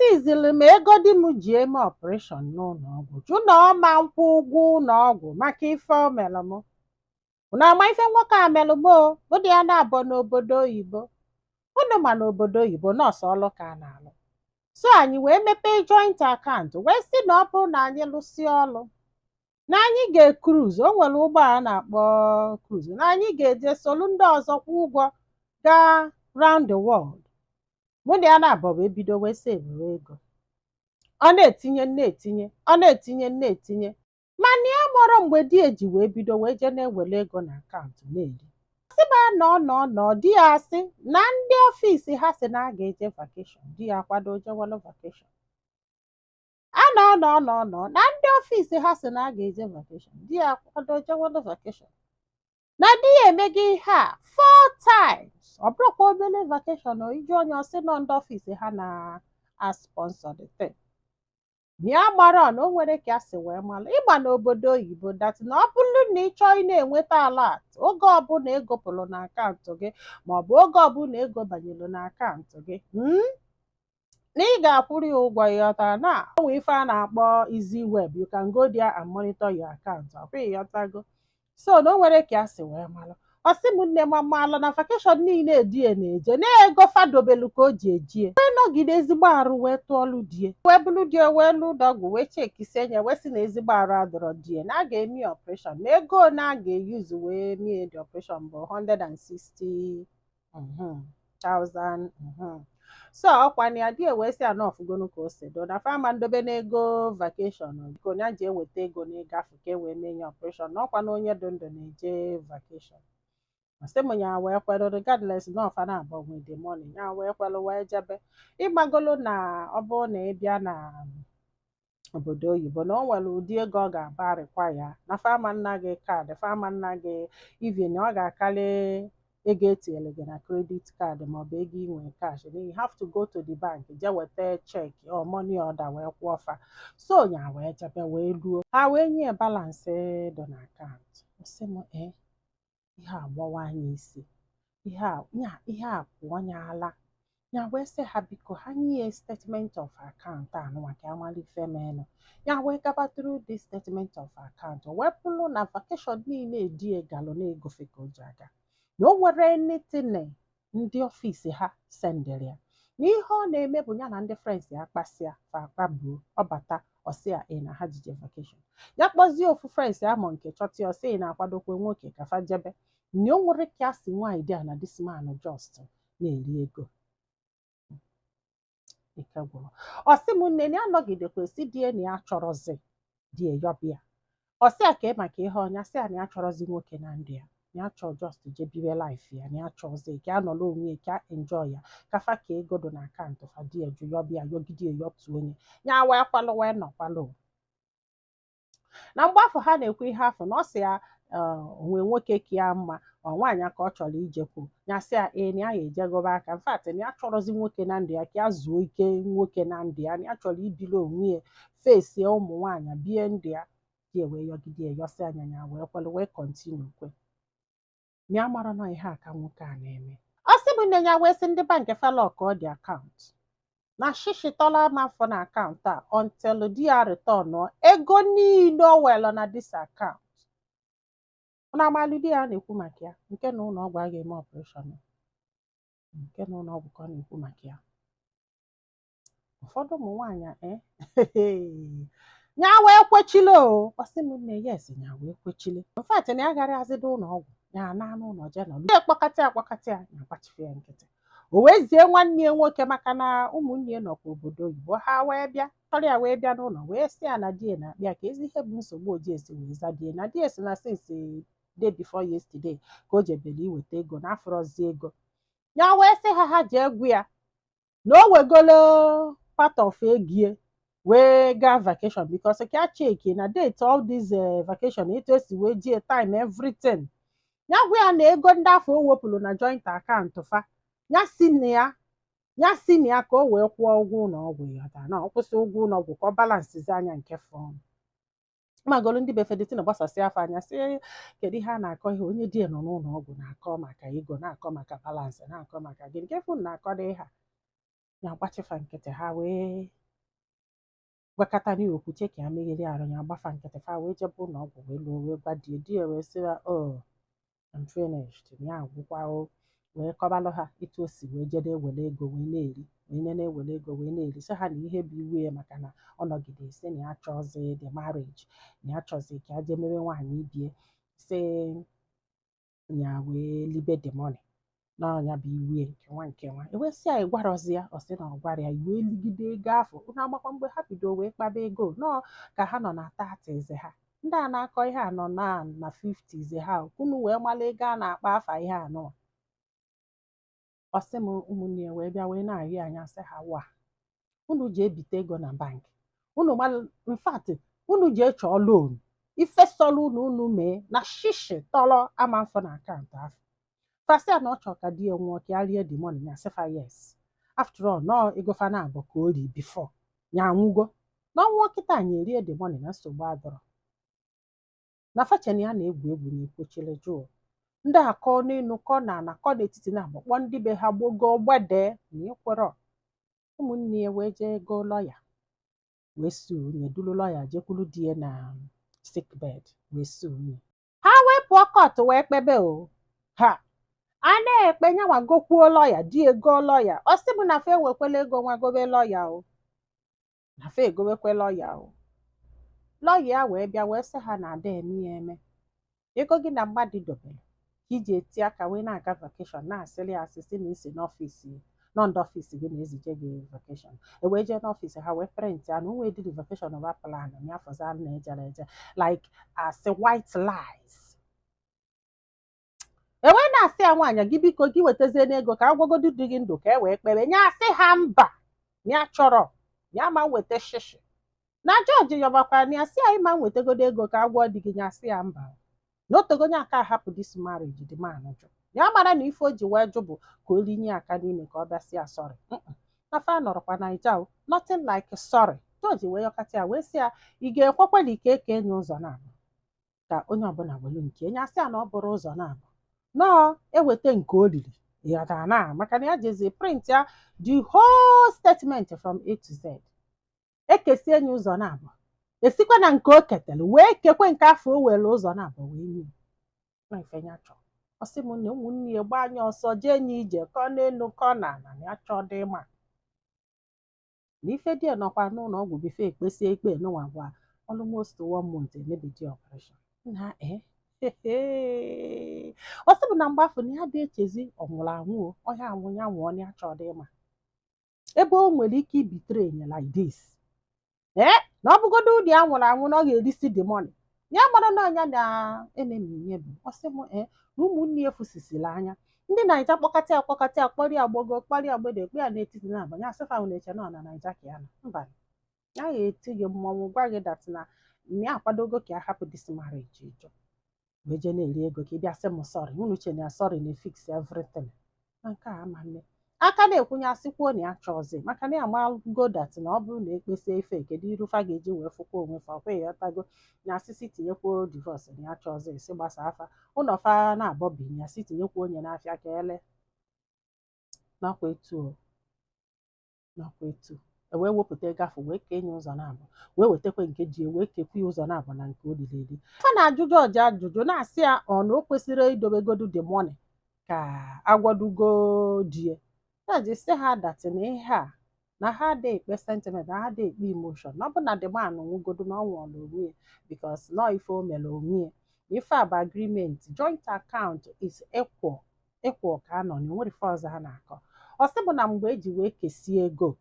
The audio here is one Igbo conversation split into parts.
sizili m ego di m ji eme ọpụreshọn n'ụlọ ọgwụ jụ na ọ ma nkwụ ụgwọ ụlọ ọgwụ maka ife o mere m. Unu ama ife nwoke a melụ m o, bụ dị ya na-abụ n'obodo oyibo. Unu ma n'obodo oyibo nọọsụ ọlụ ka a na-alụ. So anyị wee mepee joint akaụntụ wee sị na ọ bụ na anyị lụsịa ọlụ na anyị ga-ekruzu, o nwere ụgbọala na-akpọ kruzu, na anyị ga-eje solu ndị ọzọ kwụ ụgwọ gaa round the world. Mụ na ya na-abụ wee bido wee sevu ego. Ọ na-etinye ọ na-etinye mana ya mụrụ mgbe di eji wee bido wee je na-ewere ego na akaụntụ na-eri. Sịba nọ di ya asị na ndị ọfisi ha si na a ga-eje vakeshọn, di ya akwado jewelu vakeshọn. Nọ na ndị ọfisi ha si na a ga-eje vakeshọn, di ya akwado jewelu vakeshọn. Na di ya emego ihe a 4 times. Ọ bụrụkwa obere vakeshọn o, iji onye ọsị nọ ndị ọfisi ha na-asponsọ the thing. Ya mara na o nwere ka a si wee malụ ịgba n'obodo oyibo dat na ọ bụrụ na ị chọọ ị na-enweta alat oge ọbụla ego pụrụ na akaụntụ gị maọbụ oge ọbụla ego banyere na akaụntụ gị, na ị ga-akwụrụ ya ụgwọ. Ịghọtara na o nwee ife a na-akpọ easy web, you can go there and monitor your account. Ọkwa ịghọtago? So na o nwere ka a si wee malụ. Ọ sị m nne m amalụ na vakeshọn niile edie na-eje na-ego fadobelu ka o ji ejie. Wee nọgide ezigbo arụ wee tụọlụ die, wee bụrụ die wee lụ ụlọọgwụ wee chekisi enye wee sị na ezigbo arụ adọrọ die, na a ga-eme ya ọpụreshọn na ego na a ga-eyuzu wee mie dị ọpụreshọn bụ 160,000. So ọkwa na ya die wee sị anọ ọfụgonu ka o si do na fama ndobe n'ego vakeshọn biko ya ji eweta ego n'ịgafe ka e wee mee ya ọpụreshọn na ọkwa na onye dị ndụ na-eje vakeshọn. Asị m ya wee kwelu regardless na ọfa na-agbanwe the money, ya wee kwelu wee jebe. Ịgbagolo na ọ bụrụ na ị bịa na obodo oyibo na o nwere ụdị ego ọ ga-abarịkwa ya na fama nna gị kaadị, fama nna gị even ọ ga-akarị ego etinyere gị na kredit kaadị maọbụ ego inwe cash. You have to go to the bank je weta cheki or money order wee kwụọ fa. So ya wee jebe wee luo ha wee nye balansị dị na akaụntụ. Sị m ihe a gbawa anyị isi, ihe a pụọ nyala. Ya wee sị ha biko ha nye statement of account anụnwa ka amalife menụ. Ya wee gaba through this statement of account wee pụrụ na vakeshọn niile edie galụ na-egofe ka o ji aga, na o nwere anything ndị ọfisi ha sendịrị ya, na ihe ọ na-eme bụ ya na ndị frens ya kpasịa fa akpabuo ọbata ọsịa na ha jije vakeshọn. Ya kpọzie ofu frens amụ nke chọta ya ọsị na-akwadokwe nwoke ka fa jebe, na o nwere ka a si nwaanyị dị a na this man just na-eri ego. Ike gwụrụ. Ọ sị m nne na ya nọgidekwa esi die na ya chọrọzi die yọbịa. Ọ sị a ka maka ihe ọnya sị a na ya chọrọzi nwoke na ndị ya, na ya chọọ just je biwe life ya, na ya chọọzi ka a nọrọ onwe ka enjoy ya kafa ka ego dị na akaụntụ fa die jụ yọbịa yọgide yọpụ onye ya wee kwalụ wee nọkwalụ. Na mgbe afọ ha na-ekwu ihe afọ na ọ sị ya onwe nwoke ka ya mma ọ nwaanyị ka ọ chọrọ ijekwu, ya sị ya na ya ga-ejegoba aka mfat na ya chọrọzi nwoke na ndụ ya ka ya zuo ike nwoke na ndụ ya, na ya chọrọ ibili onwe ya fesie ụmụ nwaanyị bie ndụ ya dị wee yọgide yọsị anya ya wee kwelu wee kọntinu kwe. Na ya mara na ihe a ka nwoke a na-eme. Ọ sị m nne ya wee sị ndị bank felok ọ dị akaụntụ na shishitọla mafọ na akaụntụ a until di ya retọnụ ego niile o welu na dis akaụntụ. Ọ na-amalụ di ya na-ekwu maka ya nke na ụlọ ọgwụ a ga-eme ọpụreshọn, nke na ụlọ ọgwụ ka ọ na-ekwu maka ya. Ụfọdụ ụmụ nwaanyị ya wee kwechile o. Ọ sị m nne yes ya wee kwechile. Mfat na ya gara azịdo ụlọ ọgwụ ya na anụ ụlọ jenọl akpọkata ya na agbachife ya nkịtị. O wee zie nwanne ya nwoke maka na ụmụnne ya nọkwa obodo oyibo, ha wee bịa chọrọ ya wee bịa n'ụlọ wee sị ya na die na-akpịa ka ezi ihe bụ nsogbu oji esi wee zadie na die si na since day before yesterday ka o jebere iweta ego na afọrọzi ego. Ya wee sị ha ji egwu ya na o wegolo part of egie wee gaa vakeshọn because ka cheki na date all this vakeshọn etu esi wee jie time everything. Ya gwa ya na ego ndị afọ o wepụrụ na joint akaụntụ fa ya si na ya ka o wee kwụọ ụgwọ ụlọ ọgwụ. Ya na ọ kwụsị ụgwọ ụlọ ọgwụ ka ọ balansizi anya nke fọm. Magolu ndị befeditin gbasasị afọ anya sị kedu ihe a na-akọ ihe onye di nọ n'ụlọ ọgwụ na-akọ maka ego, na-akọ maka balansị, na-akọ maka gịnị, nke funu na-akọ dị ha ya agbachifa nkịtị ha wee gwakọta n'okwu cheki ya megheri arụ ya agbafa nkịtị fa wee jebe ụlọ ọgwụ wee lụọ wee gwa di ya wee sị ya I'm finished ya agwụkwa wee kọbalụ ha etu o si wee jede ewere ego wee na-eri wee nye na-ewere ego wee na-eri sị ha na ihe bụ iwu ya maka na ọ nọgide isi na ya chọzi the marriage na ya chọzi ka ya jee mere nwaanyị ibie si ya wee libe the money n'ọnya bụ iwu nke nwa ewesị ya ịgwarọzi ya ọ sị na ọ gwara ya iwe ligide ego afọ unu agbakwa mgbe ha bido wee kpaba ego nọọ ka ha nọ na 30s ha ndị a na-akọ ihe a nọ na 50s ha unu wee mala ego a na-akpa afa ihe anọ ọ sị m ụmụnne ya wee bịa wee na-arị anya sị ha wa unu ji ebite ego na bank unu infact unu ji echọọ loan ifesọlụ unu mee na shishi tọrọ ama mfọ na akaụntụ afọ fasị a na ọ chọrọ ka di ya nwụọ ka ya rie the money ya sịfa yes after all nọọ ego fa na-abụ ka o ri before ya anwụgo na ọnwụọ kịta anyị erie the money na nsogbu adọrọ na fachen ya na-egwu egwu na ekpochiri jụụ ndị akọ n'elu kọ na anakọ n'etiti na-agbakpọ ndị be ha gbogo gbede na ịkwere ụmụnne ya wee jee ego lọya wee sue onye duru lọya jekwuru di ya na sick bed wee sue onye ha wee pụọ kọt wee kpebe ha a na-ekpe nyanwa gokwuo lọya di ego lọya ọ sị m na fa ewekwela ego nwa gobe lọya na fa egowekwe lọya lọya ya wee bịa wee sị ha na ada eme ya eme ego gị na mmadụ dobere ka iji eti aka wee na-aga vakeshọn na-asịrị ya asịsị na isi n'ọfịs nọndụ ọfịs gị na-ezije gị vakeshọn ewee jee n'ọfịs ha wee prịntị ya na onwe dịrị vakeshọn ọba plan ya afọzi a na-ejere eje like asị white lies ewee na-asị ya nwaanyị gị biko gị wetazie n'ego ka agwagodo dị gị ndụ ka e wee kpebe nye asị ha mba ya chọrọ ya ma nweta shishi na jọji yọbakwa na ya sị anyị ma nwetagodo ego ka agwọ dị gị ya sị ya mba na otogonye aka hapụ dis marriage dị man jụ ya mara na ife o ji wee jụ bụ ka o linye aka n'ime ka ọ bịasịa sorry nafa nọrọkwa naija nothing like sorry jọji wee yọkata ya wee sị ya ị ga-ekwekwa na ike eke enye ụzọ na-abụ ka onye ọbụla welu nke enye asị ya na ọ bụrụ ụzọ na-abụ nọọ eweta nke o riri yọtara na maka na ya jezi print ya the whole statement from A to Z ekesi enye ụzọ na-abụ esikwa na nke o ketara wee kekwe nke afọ o were ụzọ na-abụ wee nye na ifenya chọrọ ọ sị m na ụmụnne ya gba anya ọsọ jee nye ije kọ n'elu kọ na ala ya chọọ dị mma na ife dị nọkwa n'ụlọ ọgwụ bife ekpesie ikpe n'ụwa gwa almost 1 month emebidi operation na ọ sị m na mgbafu na ya dị echezi ọ nwụrụ anwụ ọhịa anwụ ya nwụọ na ya chọọ dị mma ebe o nwere ike ibitere enye like this na ọ bụgodo ụdị a nwụrụ anwụ na ọ ga-erisi the money ya mara na ọnya na enemi ihe bụ ọ sị m na ụmụnne ya fusisiri anya ndị naija kpọkọta akpọrị agbogo kpọrị agbede ekpe ya n'etiti na abanye asịfa ahụ na-eche na ọ na naija ka ya nọ mba ya ga-eti gị mmọnwụ gwa gị dat na ya akwadogo ka ya hapụ dis marriage ịjụ wee jee na-eri ego ka ị bịa sị m sọrị unu uche na ya sọrị na fix everything na nke a amanne aka na-ekwunye asịkwuo na ya chọzi maka na ya amago dat na ọ bụrụ na ekpesie ife kedu irufa ga-eji wee fụkwa onwe fa ọkwa ịghọtago na asịsị tinyekwuo divorce na ya chọzi esi gbasa afa ụlọ fa na-abọbini asị tinyekwa onye n'afịa ka ele nakwa etu ewee wepụta gafụ wee kenye ụzọ na-abụ wee wetakwa nke ji wee kekwa ya ụzọ na-abụ na nke olileli fa na-ajụ Jọọji ajụjụ na-asị ya ọ na o kwesịrị idobegodu the money ka agwadugo die Jọọji sị ha datị na ihe a na ha dị ekpe sentiment na ha dị ekpe emotion na ọ bụ na the man nwụgodo na ọ nwụọla onwe ya because nọ ife o mere onwe ya ife a bụ agreement joint account is equal ka a nọ na enwere ife ọzọ ha na-akọ ọ sị bụ na mgbe eji wee kesie ego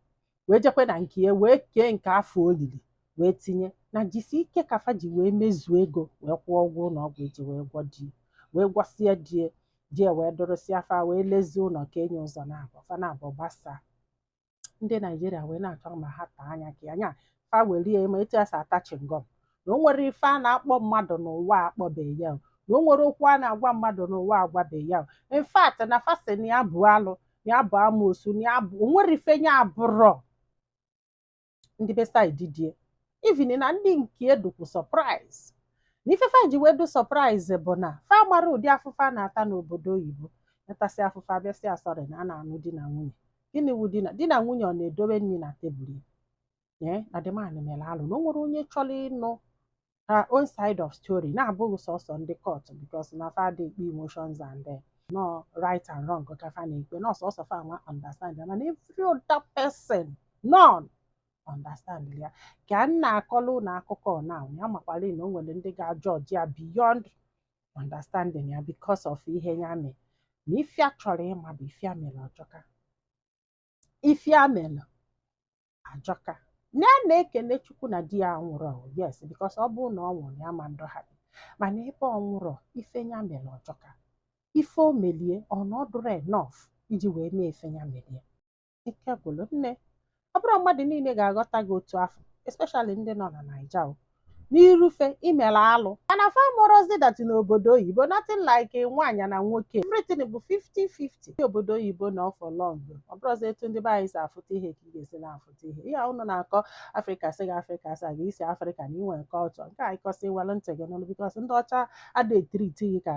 wee jekwe na nke ya wee kee nke afọ olili wee tinye na jisi ike kafa ji wee mezuo ego wee kwụọ ụgwọ ụlọ ọgwụ eji wee gwọ di wee gwọsie die wee dorosi afa wee lezie ụlọ ka enye ụzọ na-abụ fa na-abụ gbasaa ndị Naijiria wee na-achọ ma ha taa anya ka anya fa werie ma etu asa atachi ngọm na o nwere ife a na-akpọ mmadụ n'ụwa akpọbeghị ya na o nwere okwu a na-agwa mmadụ n'ụwa agwabeghị ya in fact na fasi na ya bụ alụ na ya bụ amoosu na ya bụ o nwere ife nye abụrọ ndị besaidi die even na ndị nke edukwu surprise na ifefe ji wee du surprise bụ na fa mara ụdị afụfa na-ata n'obodo oyibo netasị afụfa bịasị asọrị na a na-anụ di na nwunye gịnị wụ di na nwunye ọ na-edobe nri na tebụl ya na the man mere alụ na o nwere onye chọrọ ịnụ her own side of story na-abụghị sọsọ ndị court because na fa dị ikpe emotions and no right and wrong ka fa na-ekpe na ọsọsọ fa nwa understand ya mana every other person none understand ya ka m na-akọlụ na akụkọ na ya makwara na o nwere ndị ga-ajọji ya beyond understanding ya because of ihe ya mere na ifia chọrọ ịma bụ ifia mere ọjọka ifia mere ajọka na na-ekene Chukwu na di ya nwụrụ yes because ọ bụrụ na ọ nwụrụ ya ma ndọgharị mana ebe ọ nwụrụ ife ya mere ọjọka ife o melie ọnọdụrụ enough iji wee mee ife ya melie ike gwụrụ nne ọ bụrụ mmadụ niile ga-aghọta gị otu afọ especially ndị nọ na Naija n'irufe imere alụ mana fa mụrụzi dati n'obodo oyibo nothing like nwaanyị na nwoke everything bụ 50-50 ndị obodo oyibo na for long ọ bụrụzi etu ndị be anyị si afụta ihe ka ị ga-esi na-afụta ihe ihe unu na-akọ Afrịka sị gị Afrịka sị gị isi Afrịka na inwe culture nke a ịkọsị welụ ntị gị n'ọnụ because ndị ọcha adịghị treat gị ka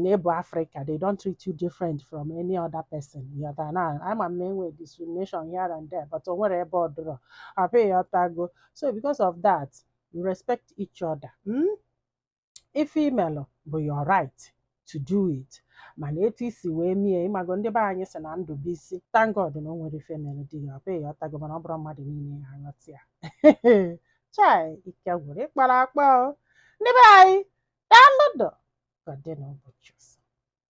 na ịbụ Africa they don't treat you different from any other person yọta na ama m na enwe discrimination here and there but o nwere ebe ọ dụrọ abịghị ọtago so because of that you respect each other ife imelụ bụ your right to do it mana etu isi wee mie ịmago ndị be anyị si na ndụ bụ isi thank God na o nwere ife mere di ya abịghị ọtago mana ọ bụrụ mmadụ niile ya aghọta ya chai ike gwụrụ ịkpara akpa ndị be anyị daalụ dọ ka dị n'ụbọchị